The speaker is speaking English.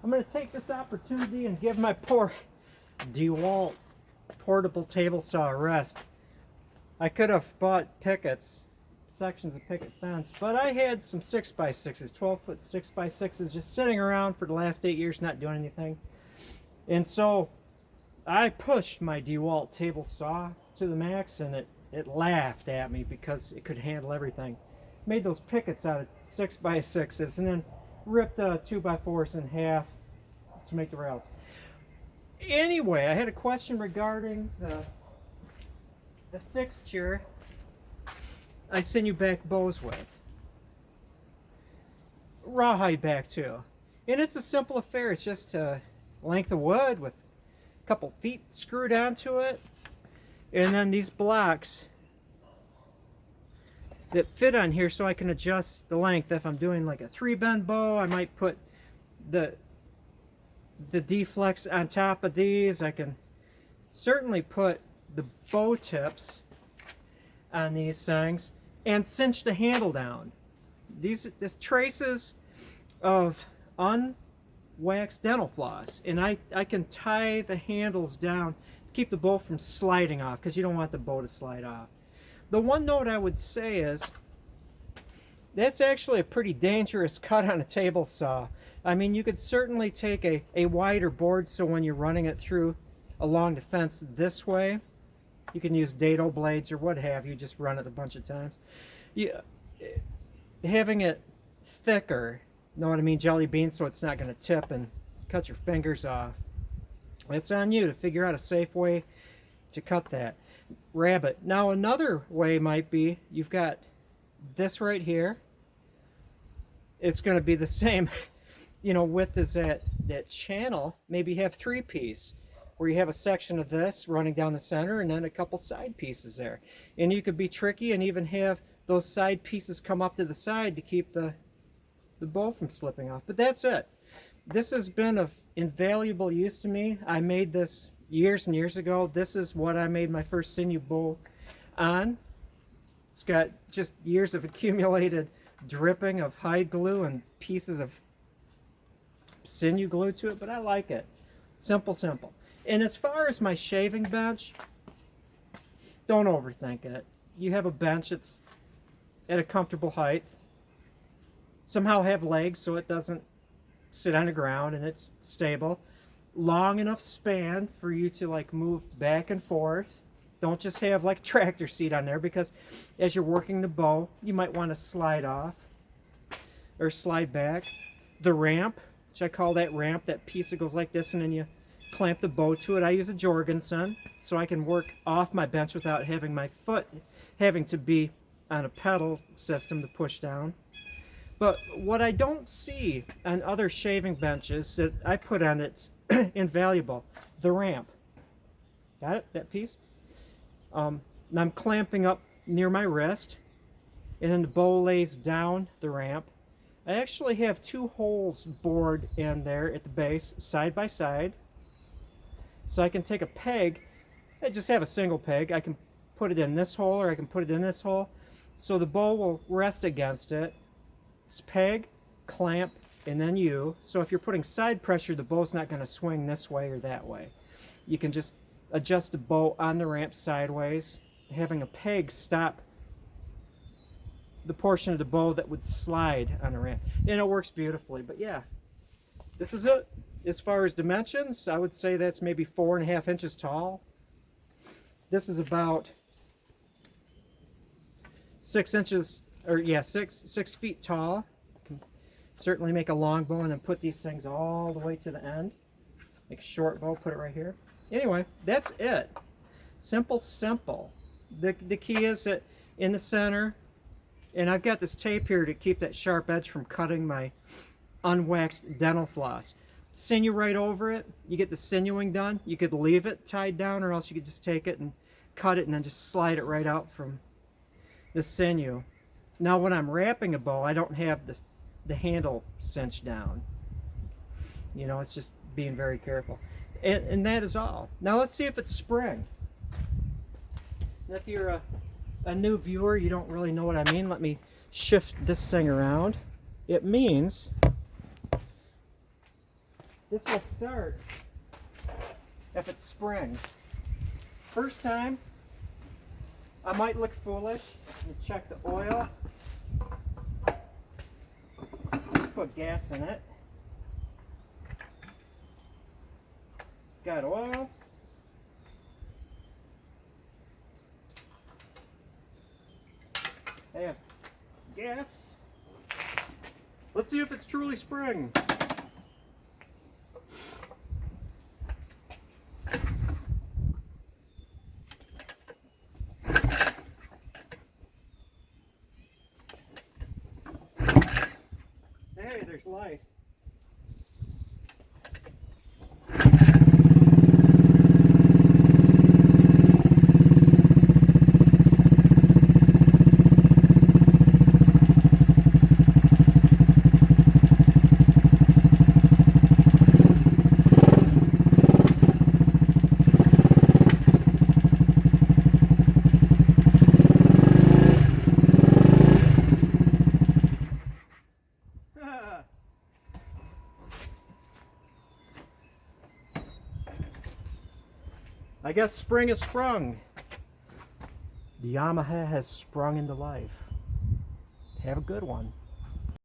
I'm going to take this opportunity and give my poor DeWalt portable table saw a rest. I could have bought pickets, sections of picket fence, but I had some 6x6s, 12-foot 6x6s just sitting around for the last 8 years not doing anything. And so I pushed my DeWalt table saw to the max, and it laughed at me because it could handle everything. Made those pickets out of 6x6s and then ripped 2x4s in half to make the rails. Anyway, I had a question regarding the fixture I sinew back bows with. Rawhide back too. And it's a simple affair. It's just a length of wood with a couple feet screwed onto it. And then these blocks that fit on here so I can adjust the length. If I'm doing like a 3-bend bow, I might put the D-flex on top of these. I can certainly put the bow tips on these things and cinch the handle down. This traces of unwaxed dental floss, and I can tie the handles down to keep the bow from sliding off, because you don't want the bow to slide off. The one note I would say is that's actually a pretty dangerous cut on a table saw. I mean, you could certainly take a wider board, so when you're running it through along the fence this way, you can use dado blades or what have you, just run it a bunch of times. Having it thicker, know what I mean, jelly bean, so it's not going to tip and cut your fingers off. It's on you to figure out a safe way to cut that rabbit. Now another way might be, you've got this right here. It's going to be the same, you know, width as that channel. Maybe you have 3-piece, where you have a section of this running down the center and then a couple side pieces there. And you could be tricky and even have those side pieces come up to the side to keep the bow from slipping off. But that's it. This has been of invaluable use to me. I made this years and years ago. This is what I made my first sinew bow on. It's got just years of accumulated dripping of hide glue and pieces of sinew glue to it, but I like it. Simple, simple. And as far as my shaving bench, don't overthink it. You have a bench that's at a comfortable height. Somehow have legs so it doesn't sit on the ground and it's stable. Long enough span for you to like move back and forth. Don't just have like a tractor seat on there, because as you're working the bow, you might want to slide off or slide back. The ramp, which I call that ramp, that piece that goes like this and then you clamp the bow to it. I use a Jorgensen so I can work off my bench without having my foot having to be on a pedal system to push down. But what I don't see on other shaving benches that I put on that's invaluable, the ramp. Got it? That piece? And I'm clamping up near my wrist, and then the bow lays down the ramp. I actually have 2 holes bored in there at the base, side by side. So I can take a peg, I just have a single peg, I can put it in this hole or I can put it in this hole. So the bow will rest against it. It's peg, clamp, and then you. So if you're putting side pressure, the bow's not going to swing this way or that way. You can just adjust the bow on the ramp sideways, having a peg stop the portion of the bow that would slide on the ramp. And it works beautifully. But yeah, this is it. As far as dimensions, I would say that's maybe 4.5 inches tall. This is about 6 inches, or yeah, 6 feet tall. Can certainly make a long bow and then put these things all the way to the end. Make a short bow, put it right here. Anyway, that's it. Simple, simple. The key is that in the center, and I've got this tape here to keep that sharp edge from cutting my unwaxed dental floss. Sinew right over it. You get the sinewing done. You could leave it tied down, or else you could just take it and cut it and then just slide it right out from the sinew. Now when I'm wrapping a bow, I don't have the handle cinched down. You know, it's just being very careful. And that is all. Now let's see if it's spring. And if you're a new viewer, you don't really know what I mean, let me shift this thing around. It means this will start if it's spring. First time, I might look foolish. You check the oil. Just put gas in it. Got oil. I have gas. Let's see if it's truly spring. Hey, there's life. I guess spring has sprung. The Yamaha has sprung into life. Have a good one.